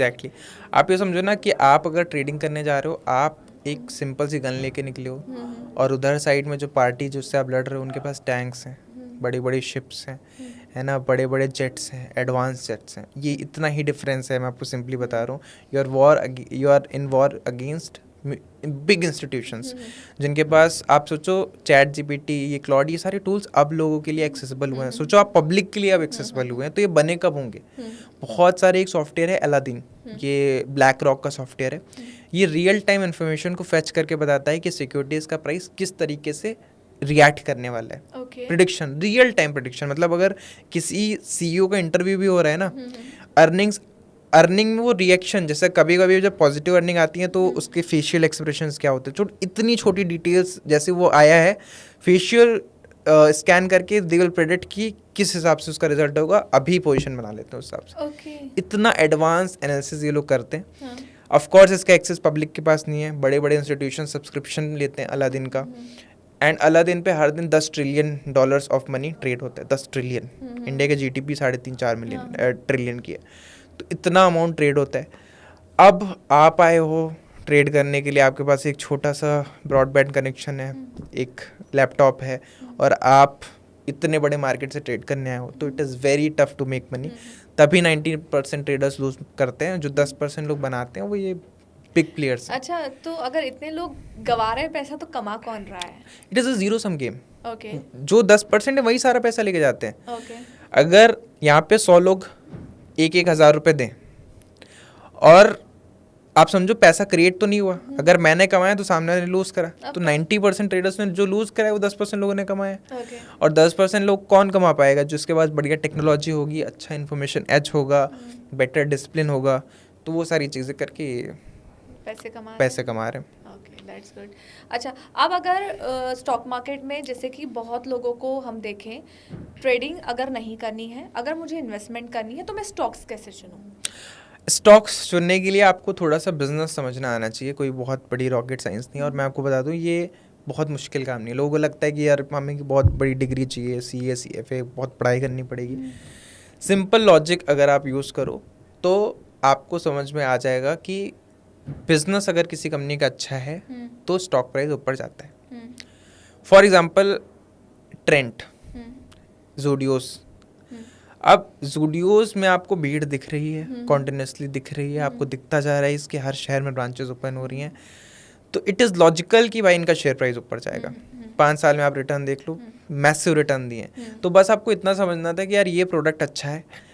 Exactly आप ये समझो ना कि आप अगर ट्रेडिंग करने जा रहे हो, आप एक सिंपल सी गन लेके निकले हो, और उधर साइड में जो पार्टी जिससे आप लड़ रहे हो उनके पास टैंक्स हैं, बड़ी बड़ी शिप्स हैं, है ना, बड़े बड़े जेट्स हैं, एडवांस जेट्स हैं। ये इतना ही डिफरेंस है, मैं आपको सिंपली बता रहा हूँ। You are in war against big institutions, जिनके पास आप सोचो चैट जीपीटी, ये क्लॉड, ये सारे टूल्स अब लोगों के लिए एक्सेसिबल हुए हैं। सोचो आप पब्लिक के लिए अब एक्सेसिबल हुए हैं, तो ये बने कब होंगे? बहुत सारे, एक सॉफ्टवेयर है अलादीन, ये ब्लैक रॉक का सॉफ्टवेयर है, ये रियल टाइम इन्फॉर्मेशन को फेच करके बताता है कि सिक्योरिटीज़ का प्राइस किस तरीके से रिएक्ट करने वाला है। प्रिडिक्शन, रियल टाइम प्रिडिक्शन, मतलब अगर किसी सीईओ का इंटरव्यू भी हो रहा है ना, अर्निंग में वो रिएक्शन, जैसे कभी कभी जब पॉजिटिव अर्निंग आती है तो उसके फेशियल एक्सप्रेशंस क्या होते हैं, इतनी छोटी डिटेल्स, जैसे वो आया है फेशियल स्कैन करके दे विल प्रेडिक्ट कि किस हिसाब से उसका रिजल्ट होगा, अभी पोजीशन बना लेते हैं उस हिसाब से। इतना एडवांस एनालिसिस ये लोग करते हैं। ऑफ कोर्स इसका एक्सेस पब्लिक के पास नहीं है, बड़े बड़े इंस्टीट्यूशन सब्सक्रिप्शन लेते हैं अलादीन का, एंड अलादीन पे हर दिन $10 ट्रिलियन ऑफ मनी ट्रेड होता है। 10 ट्रिलियन, इंडिया के जीडीपी 3.5-4 ट्रिलियन की है, तो इतना अमाउंट ट्रेड होता है। अब आप आए हो ट्रेड करने के लिए, आपके पास एक छोटा सा ब्रॉडबैंड कनेक्शन है, एक लैपटॉप है, और आप इतने बड़े मार्केट से ट्रेड करने आए हो, तो it is very tough to make money. तभी 90% ट्रेडर्स लूज करते हैं, जो 10% लोग बनाते हैं वो ये बिग प्लेयर्स। अच्छा, तो अगर इतने लोग गवा रहे हैं पैसा, तो कमा कौन रहा है? It is a zero sum game. Okay, जो 10% है वही सारा पैसा लेके जाते हैं। ओके, अगर यहाँ पे 100 लोग 1,000 रुपये दें, और आप समझो पैसा क्रिएट तो नहीं हुआ, अगर मैंने कमाया तो सामने वाले लूज करा, तो 90% ट्रेडर्स ने जो लूज करा है वो 10% लोगों ने कमाया। और 10% लोग कौन कमा पाएगा? जिसके पास बढ़िया टेक्नोलॉजी होगी, अच्छा इन्फॉर्मेशन एज होगा, बेटर डिसिप्लिन होगा, तो वो सारी चीज़ें करके पैसे कमा रहे हैं। Okay, that's good. अच्छा, अब अगर स्टॉक मार्केट में जैसे कि बहुत लोगों को हम देखें, ट्रेडिंग अगर नहीं करनी है, अगर मुझे इन्वेस्टमेंट करनी है, तो मैं स्टॉक्स कैसे चुनूँ? स्टॉक्स चुनने के लिए आपको थोड़ा सा बिजनेस समझना आना चाहिए, कोई बहुत बड़ी रॉकेट साइंस नहीं है। और मैं आपको बता दूं, ये बहुत मुश्किल काम नहीं है। लोगों को लगता है कि यार हमें की बहुत बड़ी डिग्री चाहिए, CA CFA बहुत पढ़ाई करनी पड़ेगी। सिंपल लॉजिक अगर आप यूज़ करो तो आपको समझ में आ जाएगा कि बिजनेस अगर किसी कंपनी का अच्छा है तो स्टॉक प्राइस ऊपर जाता है। For example Trent, Zudios. अब ज़ूडियोस में आपको भीड़ दिख रही है, कॉन्टिन्यूसली दिख रही है, आपको दिखता जा रहा है, इसके हर शहर में ब्रांचेस ओपन हो रही हैं, तो इट इज़ लॉजिकल कि भाई इनका शेयर प्राइस ऊपर जाएगा। 5 साल में आप रिटर्न देख लो, मैसिव रिटर्न दिए। तो बस आपको इतना समझना था कि यार ये प्रोडक्ट अच्छा है।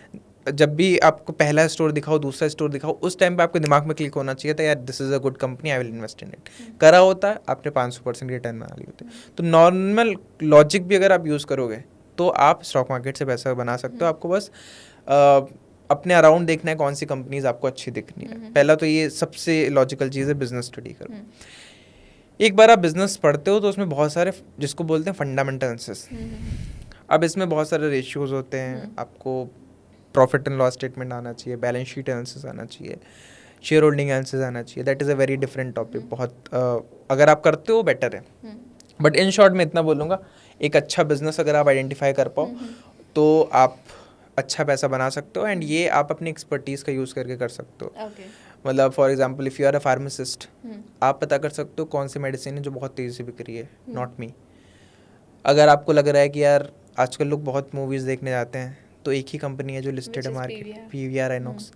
जब भी आपको पहला स्टोर दिखाओ, दूसरा स्टोर दिखाओ, उस टाइम पे आपके दिमाग में क्लिक होना चाहिए था, यार this is a good company, I will invest in it. करा होता है आपने 500% रिटर्न बना ली होती। तो नॉर्मल लॉजिक भी अगर आप यूज़ करोगे तो आप स्टॉक मार्केट से पैसा बना सकते हो। आपको बस अपने अराउंड देखना है कौन सी कंपनीज आपको अच्छी दिखनी है। पहला तो ये सबसे लॉजिकल चीज़ है, बिजनेस स्टडी करो। एक बार आप बिजनेस पढ़ते हो तो उसमें बहुत सारे, जिसको बोलते हैं फंडामेंटल एनालिसिस, अब इसमें बहुत सारे रेशियोज होते हैं। आपको प्रॉफिट एंड लॉस स्टेटमेंट आना चाहिए, बैलेंस शीट एनालिसिस आना चाहिए, शेयर होल्डिंग एनालिसिस आना चाहिए। That is a very different topic. बहुत अगर आप करते हो बेटर है, बट इन शॉर्ट मैं इतना बोलूँगा, एक अच्छा बिजनेस अगर आप आइडेंटिफाई कर पाओ तो आप अच्छा पैसा बना सकते हो। एंड ये आप अपनी एक्सपर्टीज़ का यूज़ करके कर सकते हो। मतलब for example if you are a pharmacist, आप पता कर सकते हो कौन सी मेडिसिन है जो बहुत तेज़ी से बिक रही है, नॉट मी। अगर आपको लग रहा है कि यार आजकल लोग बहुत मूवीज़ देखने जाते हैं, तो एक ही कंपनी है जो लिस्टेड है मार्केट, PVR आइनॉक्स,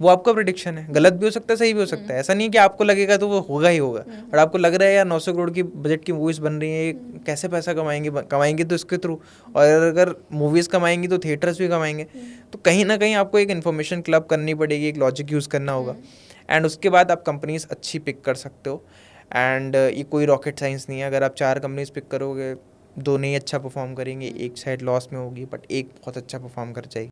वो आपका प्रिडिक्शन है। गलत भी हो सकता है, सही भी हो सकता है। ऐसा नहीं कि आपको लगेगा तो वो होगा ही होगा। और आपको लग रहा है यार 900 करोड़ की बजट की मूवीज़ बन रही हैं, कैसे पैसा कमाएंगे तो इसके थ्रू, और अगर मूवीज़ कमाएंगी तो थिएटर्स भी कमाएंगे। तो कहीं ना कहीं आपको एक इन्फॉर्मेशन क्लब करनी पड़ेगी, एक लॉजिक यूज़ करना होगा, एंड उसके बाद आप कंपनीज अच्छी पिक कर सकते हो। एंड ये कोई रॉकेट साइंस नहीं है। अगर आप 4 कंपनीज पिक करोगे, 2 नहीं अच्छा परफॉर्म करेंगे, एक साइड लॉस में होगी, बट एक बहुत अच्छा परफॉर्म कर जाएगी।